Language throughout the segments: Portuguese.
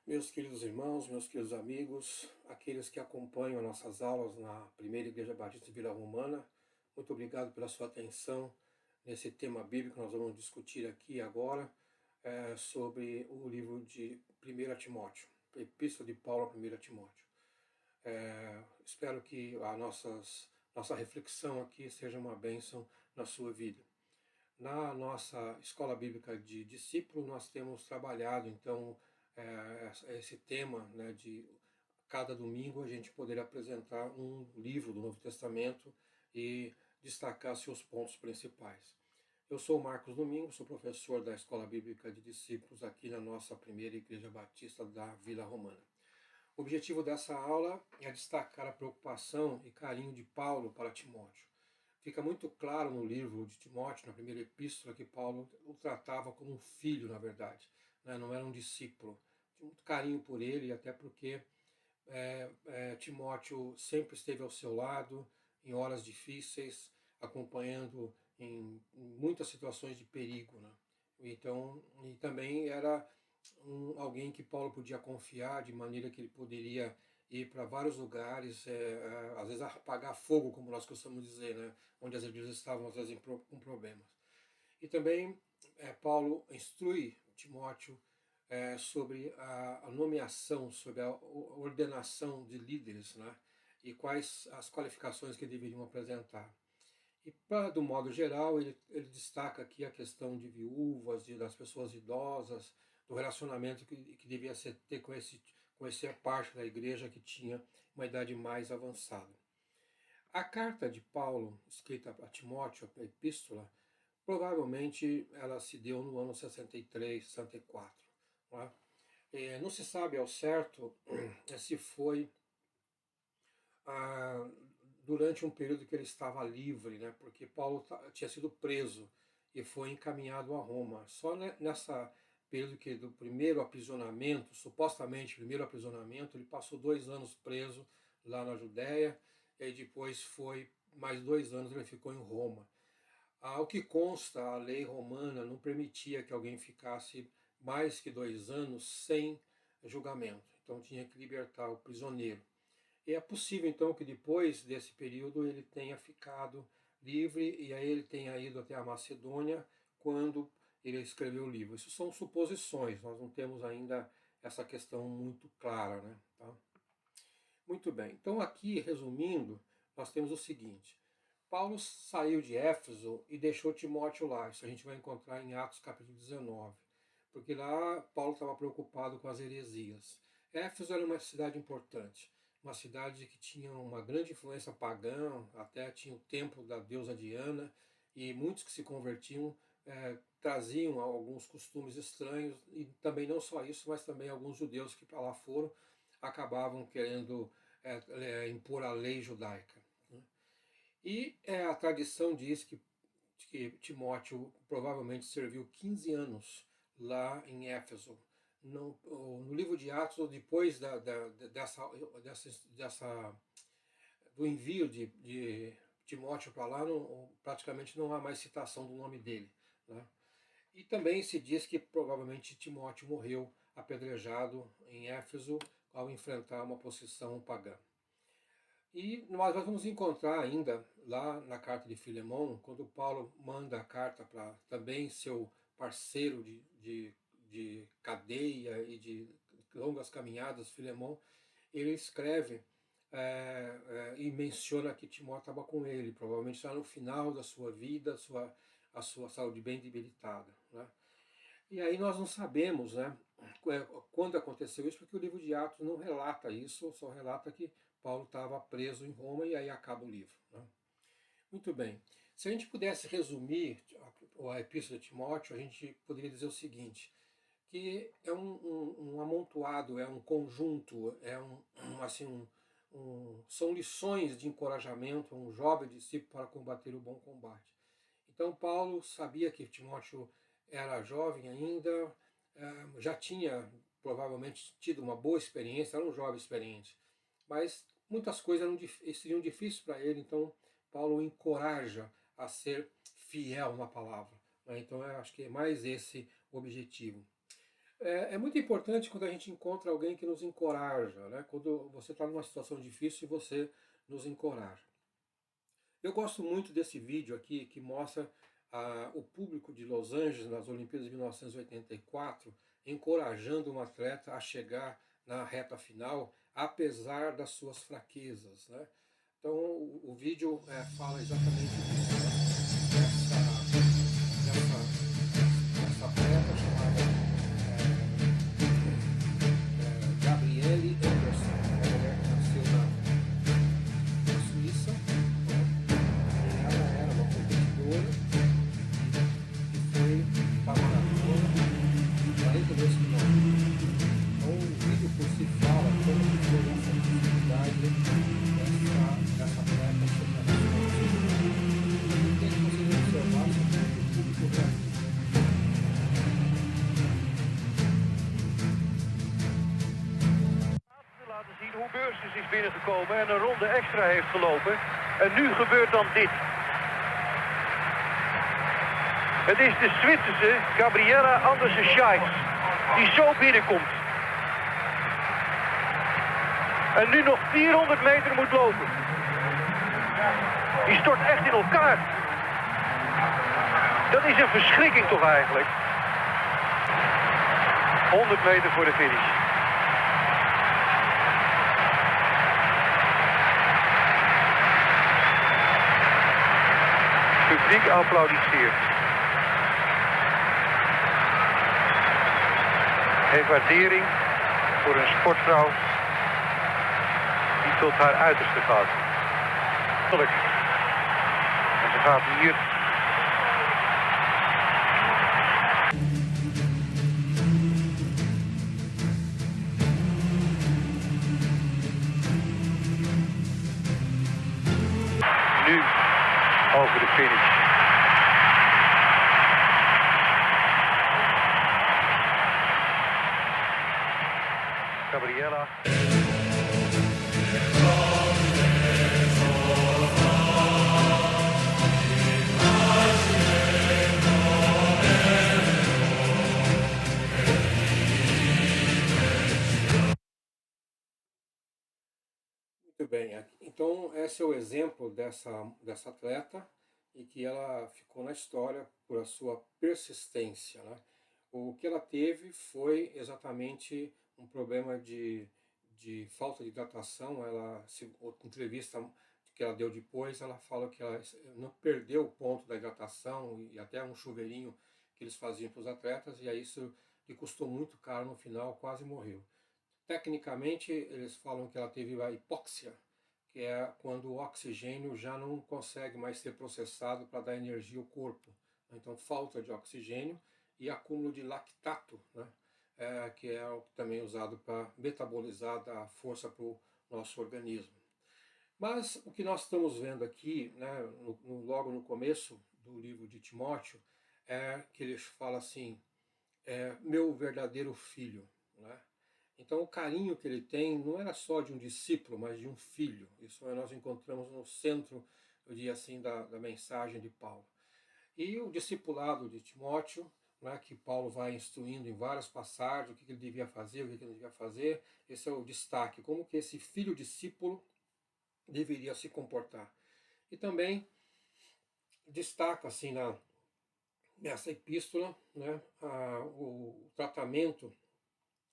Meus queridos irmãos, meus queridos amigos, aqueles que acompanham nossas aulas na Primeira Igreja Batista de Vila Romana, muito obrigado pela sua atenção nesse tema bíblico que nós vamos discutir aqui agora, sobre o livro de 1 Timóteo, a Epístola de Paulo a 1 Timóteo. Espero que nossa reflexão aqui seja uma bênção na sua vida. Na nossa escola bíblica de discípulo, nós temos trabalhado, então, esse tema, né, de cada domingo a gente poder apresentar um livro do Novo Testamento e destacar seus pontos principais. Eu sou Marcos Domingos, sou professor da Escola Bíblica de Discípulos aqui na nossa primeira Igreja Batista da Vila Romana. O objetivo dessa aula é destacar a preocupação e carinho de Paulo para Timóteo. Fica muito claro no livro de Timóteo, na primeira epístola, que Paulo o tratava como um filho, na verdade, né? Não era um discípulo. Tinha muito carinho por ele, até porque Timóteo sempre esteve ao seu lado em horas difíceis, acompanhando em muitas situações de perigo, né? Então, e também era alguém que Paulo podia confiar, de maneira que ele poderia ir para vários lugares, às vezes apagar fogo, como nós costumamos dizer, né? Onde as igrejas estavam às vezes com problemas. E também Paulo instrui Timóteo sobre a nomeação, sobre a ordenação de líderes, né? E quais as qualificações que deveriam apresentar. E, do modo geral, ele destaca aqui a questão de viúvas, das pessoas idosas, do relacionamento que devia ter com essa parte da igreja que tinha uma idade mais avançada. A carta de Paulo, escrita a Timóteo, a epístola, provavelmente ela se deu no ano 63, 64. Não é? Não se sabe ao certo se foi ah, durante um período que ele estava livre, né, porque Paulo tinha sido preso e foi encaminhado a Roma. Só nessa período do primeiro aprisionamento, supostamente primeiro aprisionamento, ele passou 2 anos preso lá na Judéia e depois foi mais 2 anos ele ficou em Roma. Ao que consta, a lei romana não permitia que alguém ficasse mais que 2 anos sem julgamento. Então tinha que libertar o prisioneiro. E é possível, então, que depois desse período ele tenha ficado livre e aí ele tenha ido até a Macedônia quando ele escreveu o livro. Isso são suposições, nós não temos ainda essa questão muito clara, né? Tá? Muito bem, então aqui, resumindo, nós temos o seguinte. Paulo saiu de Éfeso e deixou Timóteo lá. Isso a gente vai encontrar em Atos capítulo 19. Porque lá Paulo estava preocupado com as heresias. Éfeso era uma cidade importante, uma cidade que tinha uma grande influência pagã, até tinha o templo da deusa Diana, e muitos que se convertiam traziam alguns costumes estranhos, e também não só isso, mas também alguns judeus que para lá foram acabavam querendo impor a lei judaica. Né? E a tradição diz que Timóteo provavelmente serviu 15 anos lá em Éfeso. No livro de Atos, depois do envio de Timóteo para lá, praticamente não há mais citação do nome dele. Né? E também se diz que provavelmente Timóteo morreu apedrejado em Éfeso ao enfrentar uma posição pagã. E nós vamos encontrar ainda lá na carta de Filemão, quando Paulo manda a carta para também seu parceiro de cadeia e de longas caminhadas, Filemão, ele escreve e menciona que Timóteo estava com ele, provavelmente já no final da sua vida, a sua saúde bem debilitada. Né? E aí nós não sabemos, né, quando aconteceu isso, porque o livro de Atos não relata isso, só relata que Paulo estava preso em Roma e aí acaba o livro. Né? Muito bem. Se a gente pudesse resumir a Epístola de Timóteo, a gente poderia dizer o seguinte, que é um amontoado, é um conjunto, são lições de encorajamento a um jovem discípulo para combater o bom combate. Então Paulo sabia que Timóteo era jovem ainda, já tinha provavelmente tido uma boa experiência, era um jovem experiente, mas muitas coisas seriam difíceis para ele, então Paulo o encoraja a ser fiel na palavra. Né? Então eu acho que é mais esse o objetivo. É muito importante quando a gente encontra alguém que nos encoraja, né? Quando você está numa situação difícil e você nos encoraja. Eu gosto muito desse vídeo aqui que mostra o público de Los Angeles nas Olimpíadas de 1984 encorajando um atleta a chegar na reta final, apesar das suas fraquezas, né? Então o vídeo fala exatamente disso, né? Dessa atleta chamada Gabriele Anderson, uma mulher que nasceu na Suíça, né? E ela era uma competidora e foi para a maratona 42 quilômetros. Então o vídeo por si fala como que foi essa dificuldade dessa atleta chegar na sua. E tem que vocês observassem como que o público reagiu. Laten zien hoe Beurskens is binnengekomen en een ronde extra heeft gelopen. En nu gebeurt dan dit. Het is de Zwitserse Gabriella Andersen-Scheijs die zo binnenkomt. En nu nog 400 meter moet lopen. Die stort echt in elkaar. Dat is een verschrikking toch eigenlijk. 100 meter voor de finish. Het publiek applaudisseert. Heeft waardering voor een sportvrouw die tot haar uiterste gaat. En ze gaat hier nu over de finish. Gabriella. Muito bem, então esse é o exemplo dessa atleta e que ela ficou na história por a sua persistência, né? O que ela teve foi exatamente um problema de falta de hidratação. Ela, outra entrevista que ela deu depois, ela fala que ela não perdeu o ponto da hidratação e até um chuveirinho que eles faziam para os atletas, e aí isso lhe custou muito caro no final, quase morreu. Tecnicamente, eles falam que ela teve a hipóxia, que é quando o oxigênio já não consegue mais ser processado para dar energia ao corpo. Então, falta de oxigênio e acúmulo de lactato, né? Que é também usado para metabolizar, dar força para o nosso organismo. Mas o que nós estamos vendo aqui, né, logo no começo do livro de Timóteo, é que ele fala assim, meu verdadeiro filho, né? Então o carinho que ele tem não era só de um discípulo, mas de um filho. Isso nós encontramos no centro, eu diria assim, da mensagem de Paulo. E o discipulado de Timóteo, né, que Paulo vai instruindo em várias passagens, o que ele devia fazer, o que ele não devia fazer, esse é o destaque, como que esse filho discípulo deveria se comportar. E também destaca assim nessa epístola, né, o tratamento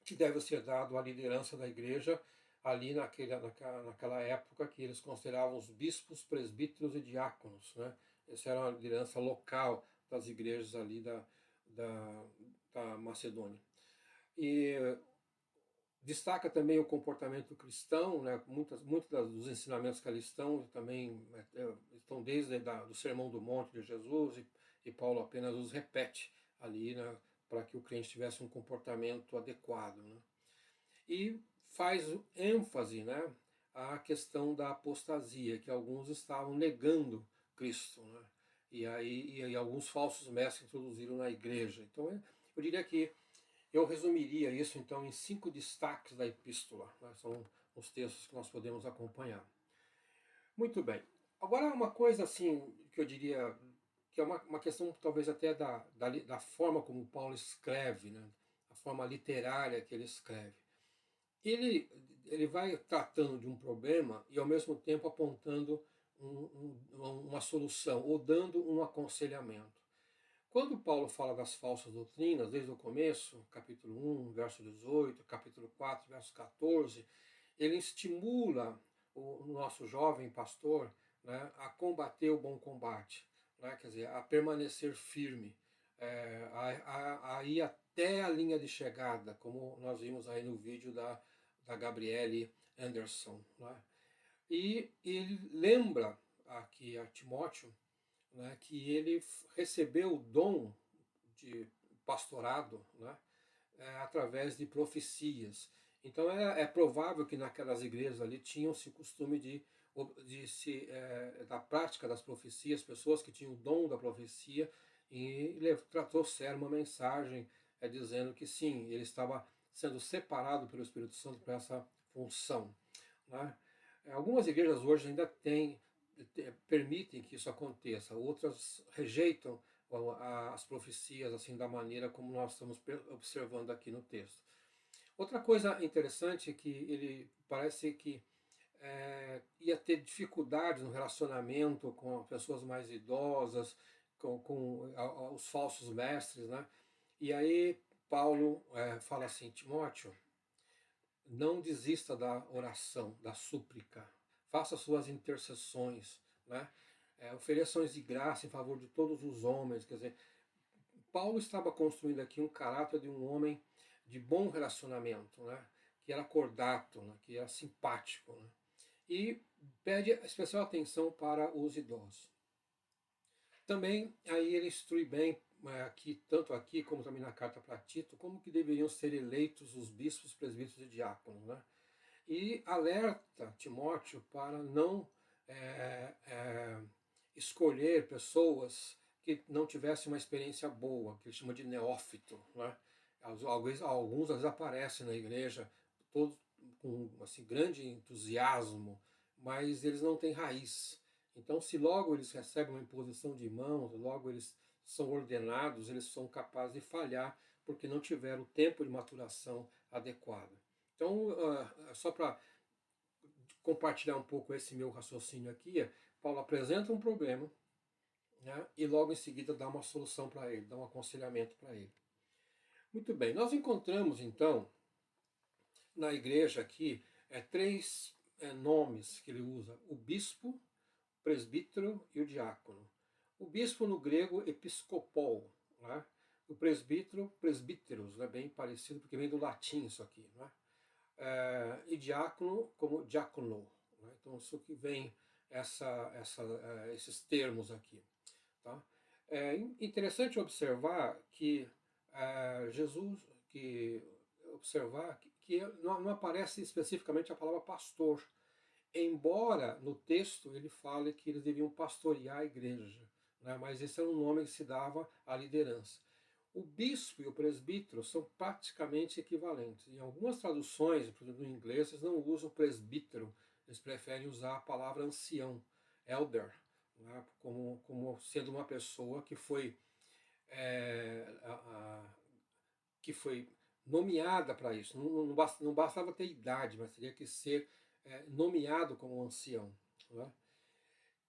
que deve ser dado à liderança da igreja ali naquela época que eles consideravam os bispos, presbíteros e diáconos, né? Essa era a liderança local das igrejas ali da Macedônia. E destaca também o comportamento cristão, né? Muitos dos ensinamentos cristãos também estão desde do Sermão do Monte de Jesus, e Paulo apenas os repete ali, né, para que o crente tivesse um comportamento adequado, né? E faz ênfase, né, à questão da apostasia, que alguns estavam negando Cristo, né? E alguns falsos mestres introduziram na igreja. Então eu diria que eu resumiria isso então em 5 destaques da epístola, né? São os textos que nós podemos acompanhar. Muito bem. Agora uma coisa assim que eu diria que é uma questão talvez até da forma como Paulo escreve, né? A forma literária que ele escreve. Ele, ele vai tratando de um problema e ao mesmo tempo apontando uma solução ou dando um aconselhamento. Quando Paulo fala das falsas doutrinas, desde o começo, capítulo 1, verso 18, capítulo 4, verso 14, ele estimula o nosso jovem pastor, né, a combater o bom combate, né, quer dizer, a permanecer firme, a ir até a linha de chegada, como nós vimos aí no vídeo da Gabriele Anderson. Né? E ele lembra aqui a Timóteo, né, que ele recebeu o dom de pastorado, né, através de profecias. Então é provável que naquelas igrejas ali tinham-se o costume da prática das profecias, pessoas que tinham o dom da profecia, e trouxeram uma mensagem dizendo que sim, ele estava sendo separado pelo Espírito Santo para essa função. Né? Algumas igrejas hoje ainda permitem que isso aconteça, outras rejeitam as profecias assim da maneira como nós estamos observando aqui no texto. Outra coisa interessante é que ele parece que ia ter dificuldades no relacionamento com pessoas mais idosas, com os falsos mestres, né? E aí Paulo fala assim, Timóteo, não desista da oração, da súplica, faça suas intercessões, né? Ofereções de graça em favor de todos os homens, quer dizer, Paulo estava construindo aqui um caráter de um homem de bom relacionamento, né? Que era cordato, né? Que era simpático, né? E pede especial atenção para os idosos. Também aí ele instrui bem aqui, tanto aqui como também na carta para Tito, como que deveriam ser eleitos os bispos, presbíteros e diáconos, né? E alerta Timóteo para não escolher pessoas que não tivessem uma experiência boa, que ele chama de neófito, né? Alguns às vezes aparecem na igreja todos com assim, grande entusiasmo, mas eles não têm raiz. Então, se logo eles recebem uma imposição de mãos, logo eles são ordenados, eles são capazes de falhar porque não tiveram o tempo de maturação adequado. Então, só para compartilhar um pouco esse meu raciocínio aqui, Paulo apresenta um problema, né, e logo em seguida dá uma solução para ele, dá um aconselhamento para ele. Muito bem, nós encontramos então na igreja aqui três nomes que ele usa: o bispo, o presbítero e o diácono. O bispo no grego episcopol, né? O presbítero, presbíteros, né? Bem parecido porque vem do latim isso aqui, né? E diácono como diácono, né? Então isso que vem esses termos aqui. Tá? É interessante observar que que não aparece especificamente a palavra pastor, embora no texto ele fale que eles deviam pastorear a igreja, né? Mas esse era um nome que se dava à liderança. O bispo e o presbítero são praticamente equivalentes. Em algumas traduções, por exemplo, no inglês, eles não usam presbítero, eles preferem usar a palavra ancião, elder, né? como sendo uma pessoa que foi que foi nomeada para isso. Não bastava ter idade, mas teria que ser nomeado como ancião. Né?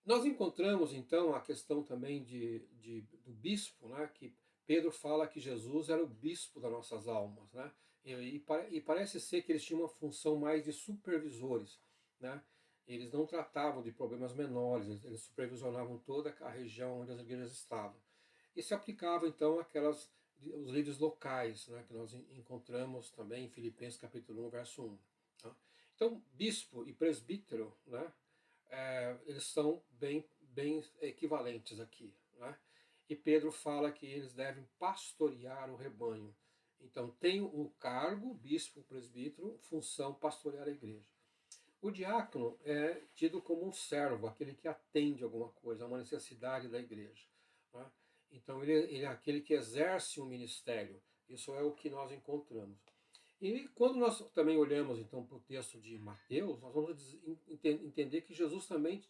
Nós encontramos então a questão também do bispo, né? Que Pedro fala que Jesus era o bispo das nossas almas, né? E parece ser que eles tinham uma função mais de supervisores, né? Eles não tratavam de problemas menores, eles supervisionavam toda a região onde as igrejas estavam. E se aplicava então os líderes locais, né, que nós encontramos também em Filipenses capítulo 1, verso 1. Tá? Então, bispo e presbítero, né, eles são bem equivalentes aqui. Né? E Pedro fala que eles devem pastorear o rebanho. Então, tem o cargo, bispo, presbítero, função pastorear a igreja. O diácono é tido como um servo, aquele que atende alguma coisa, a uma necessidade da igreja. Né? Então, ele é aquele que exerce um ministério. Isso é o que nós encontramos. E quando nós também olhamos então para o texto de Mateus, nós vamos entender que Jesus também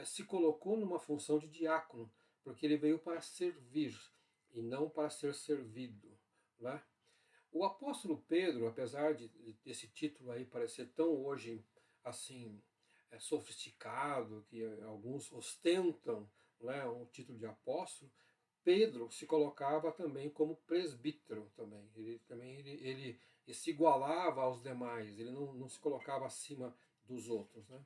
se colocou numa função de diácono, porque ele veio para servir e não para ser servido. Né? O apóstolo Pedro, apesar desse título aí parecer tão hoje assim sofisticado, que alguns ostentam, não é, um título de apóstolo, Pedro se colocava também como presbítero também. Ele se igualava aos demais, ele não se colocava acima dos outros, né?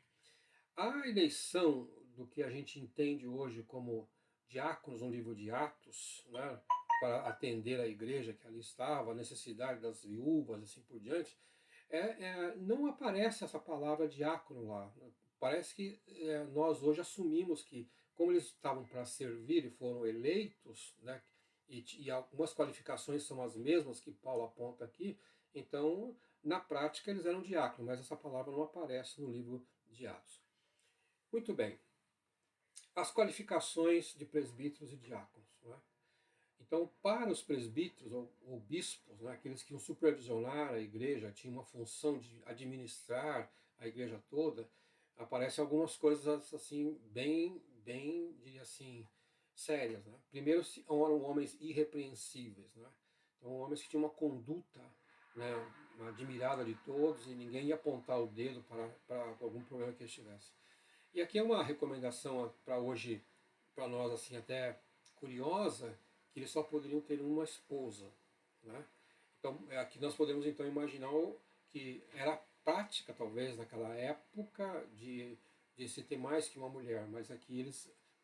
A eleição do que a gente entende hoje como diáconos no livro de Atos, né, para atender a igreja que ali estava, a necessidade das viúvas, assim por diante, não aparece essa palavra diácono lá. Parece que nós hoje assumimos que, como eles estavam para servir e foram eleitos, né, e algumas qualificações são as mesmas que Paulo aponta aqui, então, na prática, eles eram diáconos, mas essa palavra não aparece no livro de Atos. Muito bem. As qualificações de presbíteros e diáconos. Não é? Então, para os presbíteros ou bispos, né, aqueles que iam supervisionar a igreja, tinham uma função de administrar a igreja toda, aparecem algumas coisas assim bem, diria assim, sérias. Né? Primeiro, eram homens irrepreensíveis, né? Então, homens que tinham uma conduta, né, admirada de todos e ninguém ia apontar o dedo para algum problema que eles tivessem. E aqui é uma recomendação para hoje, para nós assim até curiosa, que eles só poderiam ter uma esposa, né? Então aqui nós podemos então imaginar que era prática talvez naquela época de se ter mais que uma mulher, mas aqui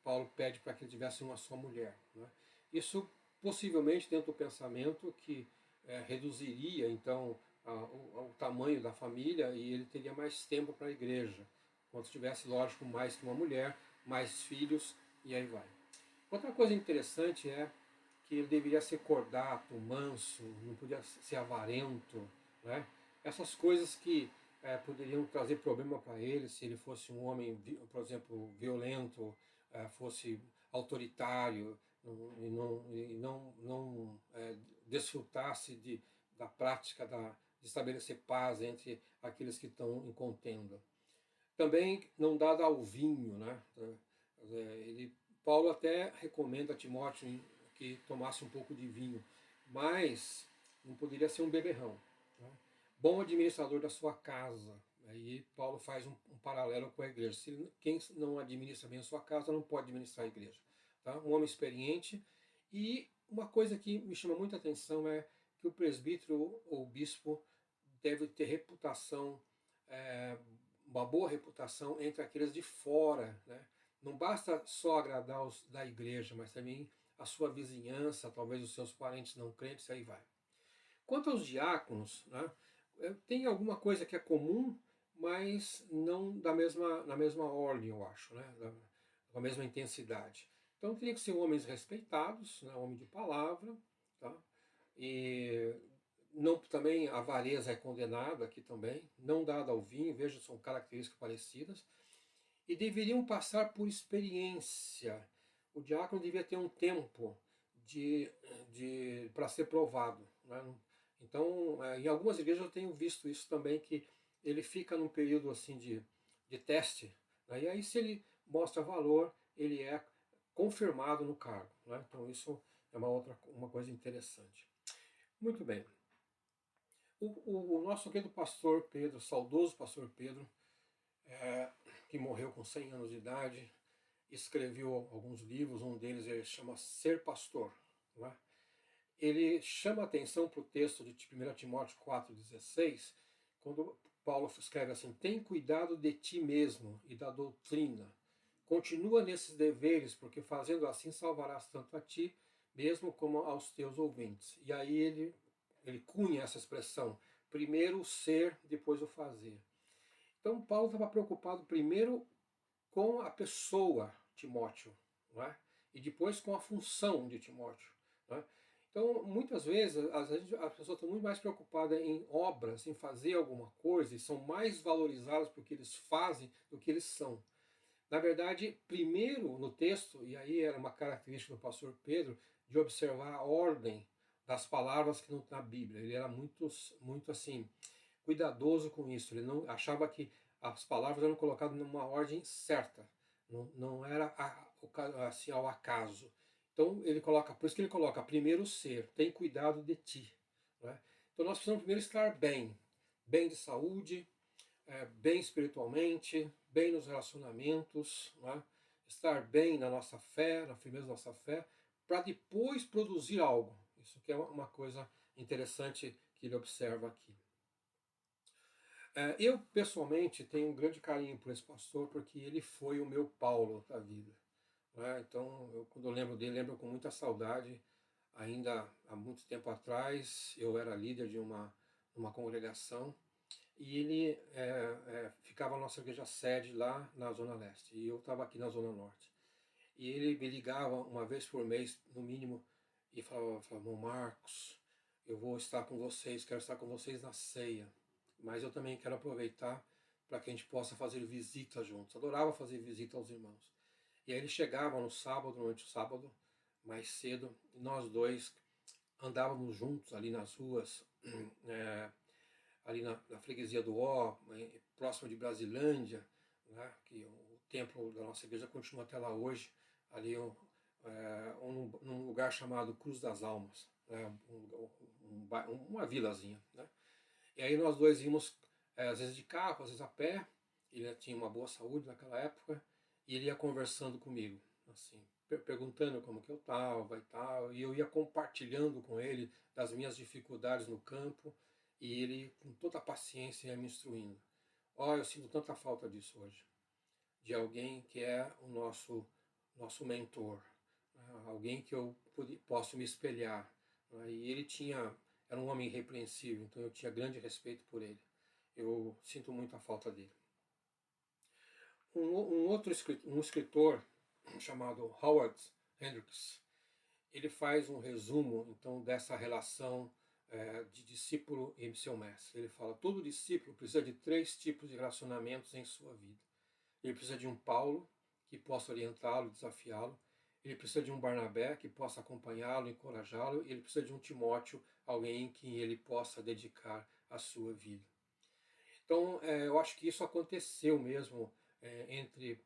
Paulo pede para que ele tivesse uma só mulher, né? Isso possivelmente dentro do pensamento que reduziria então o tamanho da família e ele teria mais tempo para a igreja. Quando tivesse, lógico, mais que uma mulher, mais filhos, e aí vai. Outra coisa interessante é que ele deveria ser cordato, manso, não podia ser avarento, né? Essas coisas que poderiam trazer problema para ele se ele fosse um homem, por exemplo, violento, fosse autoritário e não desfrutasse da prática de estabelecer paz entre aqueles que estão em contenda. Também não dada ao vinho, né? Paulo até recomenda a Timóteo que tomasse um pouco de vinho, mas não poderia ser um beberrão. Né? Bom administrador da sua casa. Aí Paulo faz um paralelo com a igreja. Quem não administra bem a sua casa não pode administrar a igreja. Tá? Um homem experiente. E uma coisa que me chama muita atenção é que o presbítero ou bispo deve ter reputação uma boa reputação entre aqueles de fora, né? Não basta só agradar os da igreja, mas também a sua vizinhança, talvez os seus parentes não crentes, aí vai. Quanto aos diáconos, né, tem alguma coisa que é comum, mas não na mesma ordem, eu acho, né, com a mesma intensidade. Então teria que ser homens respeitados, né, homem de palavra, tá? E não, também a avareza é condenada aqui também, não dada ao vinho, veja, são características parecidas, e deveriam passar por experiência. O diácono devia ter um tempo para ser provado. Né? Então, em algumas igrejas eu tenho visto isso também, que ele fica num período assim de teste, né? E aí se ele mostra valor, ele é confirmado no cargo. Né? Então isso é uma coisa interessante. Muito bem. O nosso querido pastor Pedro, saudoso pastor Pedro, que morreu com 100 anos de idade, escreveu alguns livros, um deles ele chama Ser Pastor. Não é? Ele chama atenção para o texto de 1 Timóteo 4,16, quando Paulo escreve assim: tem cuidado de ti mesmo e da doutrina. Continua nesses deveres, porque fazendo assim salvarás tanto a ti mesmo como aos teus ouvintes. E aí ele cunha essa expressão: primeiro o ser, depois o fazer. Então Paulo estava preocupado primeiro com a pessoa Timóteo, não é? E depois com a função de Timóteo. Não é? Então, muitas vezes, as pessoas estão muito mais preocupadas em obras, em fazer alguma coisa, e são mais valorizadas porque eles fazem do que eles são. Na verdade, primeiro no texto, e aí era uma característica do pastor Pedro, de observar a ordem das palavras que não está na Bíblia. Ele era muito assim, cuidadoso com isso. Ele não achava que as palavras eram colocadas numa ordem certa. Não era assim ao acaso. Então ele coloca, por isso que ele coloca primeiro o ser, tem cuidado de ti. Né? Então nós precisamos primeiro estar bem, bem de saúde, bem espiritualmente, bem nos relacionamentos, né? Estar bem na nossa fé, na firmeza da nossa fé, para depois produzir algo. Isso que é uma coisa interessante que ele observa aqui. Eu, pessoalmente, tenho um grande carinho por esse pastor, porque ele foi o meu Paulo da vida, né? Então, quando eu lembro dele, lembro com muita saudade. Ainda há muito tempo atrás, eu era líder de uma congregação, e ele ficava na nossa igreja sede lá na Zona Leste, e eu estava aqui na Zona Norte. E ele me ligava uma vez por mês, no mínimo, e falava: irmão Marcos, eu vou estar com vocês, quero estar com vocês na ceia, mas eu também quero aproveitar para que a gente possa fazer visita juntos. Adorava fazer visita aos irmãos. E aí ele chegava no sábado, durante o sábado, mais cedo, e nós dois andávamos juntos ali nas ruas, ali na freguesia do Ó, próximo de Brasilândia, né, que o templo da nossa igreja continua até lá hoje, ali num lugar chamado Cruz das Almas, né, uma vilazinha, né? E aí nós dois íamos, às vezes de carro, às vezes a pé. Ele tinha uma boa saúde naquela época, e ele ia conversando comigo, assim, perguntando como que eu estava e tal, e eu ia compartilhando com ele das minhas dificuldades no campo, e ele, com toda a paciência, ia me instruindo. Eu sinto tanta falta disso hoje, de alguém que é o nosso mentor, né? Alguém que eu posso me espelhar, né? E ele era um homem irrepreensível, então eu tinha grande respeito por ele. Eu sinto muito a falta dele. Um escritor chamado Howard Hendricks, ele faz um resumo então dessa relação de discípulo e seu mestre. Ele fala: todo discípulo precisa de 3 tipos de relacionamentos em sua vida. Ele precisa de um Paulo que possa orientá-lo, desafiá-lo. Ele precisa de um Barnabé que possa acompanhá-lo, encorajá-lo. E ele precisa de um Timóteo, alguém em quem ele possa dedicar a sua vida. Então, eu acho que isso aconteceu mesmo entre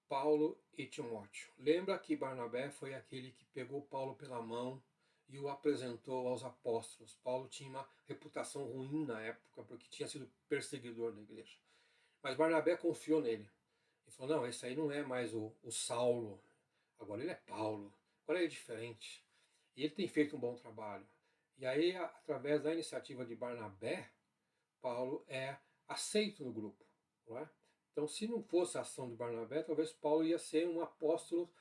Paulo e Timóteo. Lembra que Barnabé foi aquele que pegou Paulo pela mão e o apresentou aos apóstolos. Paulo tinha uma reputação ruim na época, porque tinha sido perseguidor da igreja. Mas Barnabé confiou nele. E falou: não, esse aí não é mais o Saulo, agora ele é Paulo, agora ele é diferente. E ele tem feito um bom trabalho. E aí, através da iniciativa de Barnabé, Paulo é aceito no grupo, não é? Então, se não fosse a ação de Barnabé, talvez Paulo ia ser um apóstolo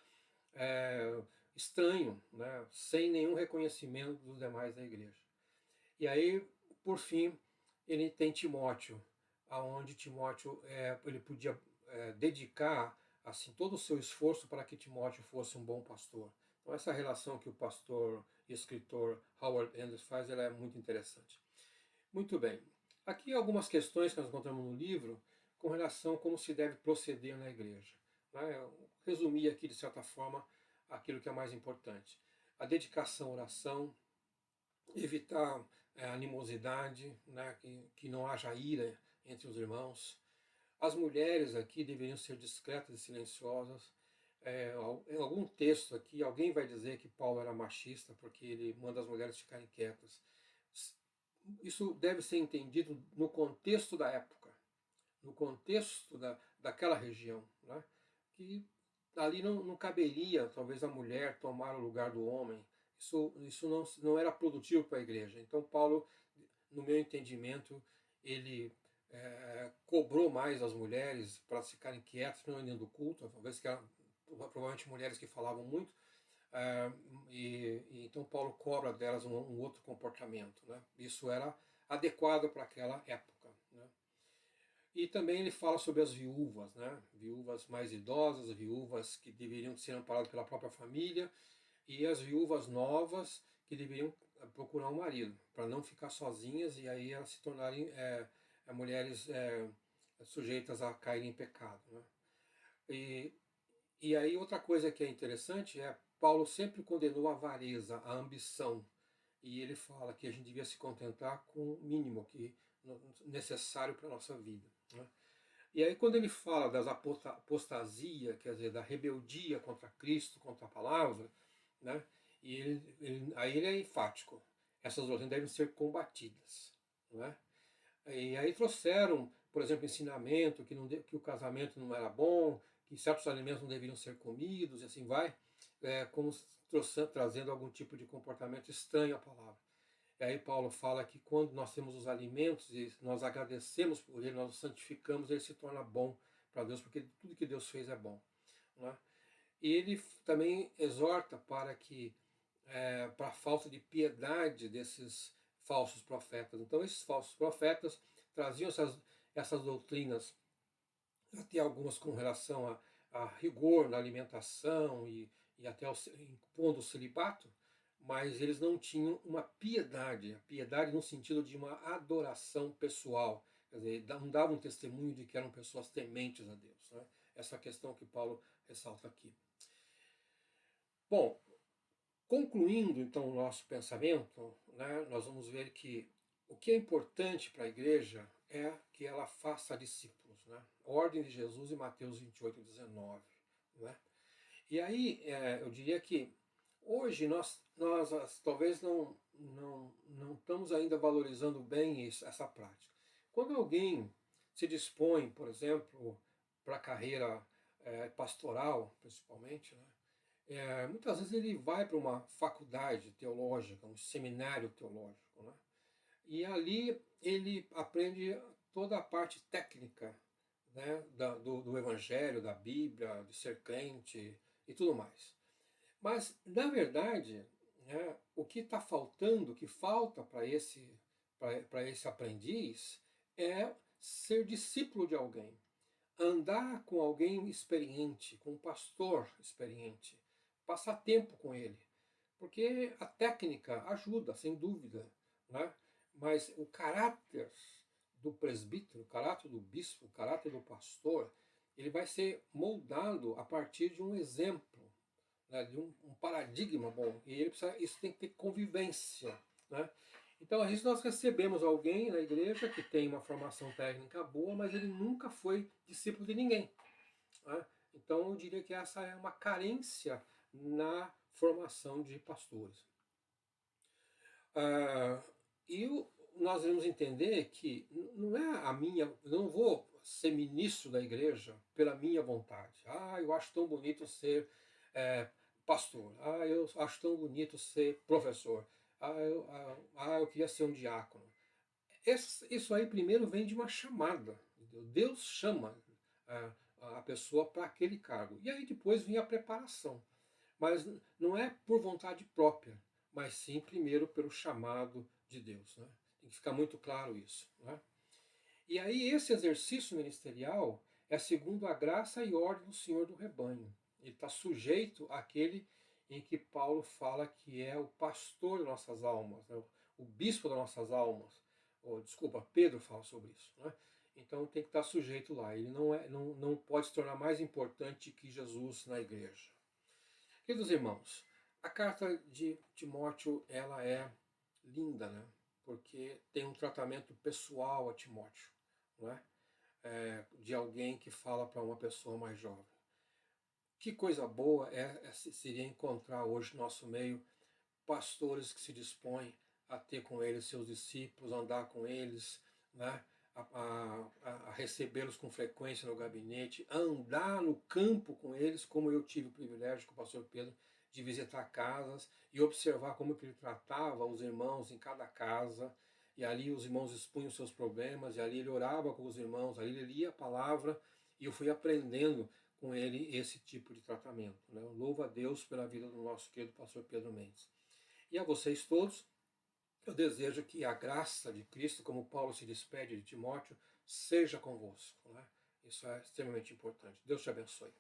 estranho, né? Sem nenhum reconhecimento dos demais da igreja. E aí, por fim, ele tem Timóteo, aonde Timóteo ele podia dedicar assim todo o seu esforço para que Timóteo fosse um bom pastor. Então, essa relação que o pastor e escritor Howard Hendricks faz, ela é muito interessante. Muito bem. Aqui algumas questões que nós encontramos no livro com relação a como se deve proceder na igreja, né? Eu resumi aqui, de certa forma, aquilo que é mais importante. A dedicação à oração, evitar animosidade, né? Que não haja ira entre os irmãos. As mulheres aqui deveriam ser discretas e silenciosas. Em algum texto aqui, alguém vai dizer que Paulo era machista porque ele manda as mulheres ficarem quietas. Isso deve ser entendido no contexto da época, no contexto daquela região, né? Que ali não caberia, talvez, a mulher tomar o lugar do homem. Isso não era produtivo para a igreja. Então, Paulo, no meu entendimento, ele cobrou mais as mulheres para ficarem quietas, não dentro do culto, talvez que eram provavelmente mulheres que falavam muito, então Paulo cobra delas um outro comportamento, né? Isso era adequado para aquela época, né? E também ele fala sobre as viúvas, né? Viúvas mais idosas, viúvas que deveriam ser amparadas pela própria família, e as viúvas novas que deveriam procurar um marido, para não ficar sozinhas e aí elas se tornarem mulheres sujeitas a caírem em pecado, né? E aí outra coisa que é interessante Paulo sempre condenou a avareza, a ambição, e ele fala que a gente devia se contentar com o mínimo necessário para a nossa vida, né? E aí quando ele fala das apostasia, quer dizer, da rebeldia contra Cristo, contra a palavra, né? Aí ele é enfático. essas doutrinas devem ser combatidas, não é? E aí trouxeram, por exemplo, ensinamento que o casamento não era bom, que certos alimentos não deveriam ser comidos, e assim vai, como trazendo algum tipo de comportamento estranho à palavra. E aí Paulo fala que quando nós temos os alimentos e nós agradecemos por ele, nós os santificamos, ele se torna bom para Deus, porque tudo que Deus fez é bom, não é? E ele também exorta para que para a falta de piedade desses falsos profetas. Então, esses falsos profetas traziam essas doutrinas, até algumas com relação a rigor na alimentação e até impondo o celibato, mas eles não tinham uma piedade, a piedade no sentido de uma adoração pessoal, quer dizer, não davam testemunho de que eram pessoas tementes a Deus, né? Essa questão que Paulo ressalta aqui. Bom, concluindo então o nosso pensamento, né, nós vamos ver que o que é importante para a igreja é que ela faça discípulos, né? Ordem de Jesus em Mateus 28, 19. Né? E aí eu diria que hoje nós talvez não estamos ainda valorizando bem essa prática. Quando alguém se dispõe, por exemplo, para a carreira pastoral, principalmente, né? Muitas vezes ele vai para uma faculdade teológica, um seminário teológico, né? E ali ele aprende toda a parte técnica, né, do Evangelho, da Bíblia, de ser crente e tudo mais. Mas, na verdade, né, o que está faltando, o que falta para esse aprendiz, é ser discípulo de alguém, andar com alguém experiente, com um pastor experiente, passar tempo com ele. Porque a técnica ajuda, sem dúvida, né? Mas o caráter do presbítero, o caráter do bispo, o caráter do pastor, ele vai ser moldado a partir de um exemplo, né? De um paradigma bom. E isso tem que ter convivência, né? Então, às vezes nós recebemos alguém na igreja que tem uma formação técnica boa, mas ele nunca foi discípulo de ninguém, né? Então, eu diria que essa é uma carência na formação de pastores. E nós devemos entender que não é a minha, eu não vou ser ministro da igreja pela minha vontade. Eu acho tão bonito ser pastor. Eu acho tão bonito ser professor. Eu queria ser um diácono. Isso aí primeiro vem de uma chamada. Deus chama a pessoa para aquele cargo. E aí depois vem a preparação. Mas não é por vontade própria, mas sim primeiro pelo chamado de Deus. Né? Tem que ficar muito claro isso. Né? E aí esse exercício ministerial é segundo a graça e ordem do Senhor do rebanho. Ele está sujeito àquele em que Paulo fala que é o pastor de nossas almas, né? O bispo das nossas almas. Pedro fala sobre isso. Né? Então tem que estar sujeito lá. Ele não pode se tornar mais importante que Jesus na igreja. Queridos irmãos, a carta de Timóteo ela é linda, né? Porque tem um tratamento pessoal a Timóteo, não é? De alguém que fala para uma pessoa mais jovem. Que coisa boa seria encontrar hoje no nosso meio pastores que se dispõem a ter com eles seus discípulos, andar com eles, né? a recebê-los com frequência no gabinete, a andar no campo com eles, como eu tive o privilégio com o pastor Pedro de visitar casas e observar como que ele tratava os irmãos em cada casa, e ali os irmãos expunham seus problemas, e ali ele orava com os irmãos, ali ele lia a palavra, e eu fui aprendendo com ele esse tipo de tratamento. Né? Eu louvo a Deus pela vida do nosso querido pastor Pedro Mendes. E a vocês todos, eu desejo que a graça de Cristo, como Paulo se despede de Timóteo, seja convosco. Né? Isso é extremamente importante. Deus te abençoe.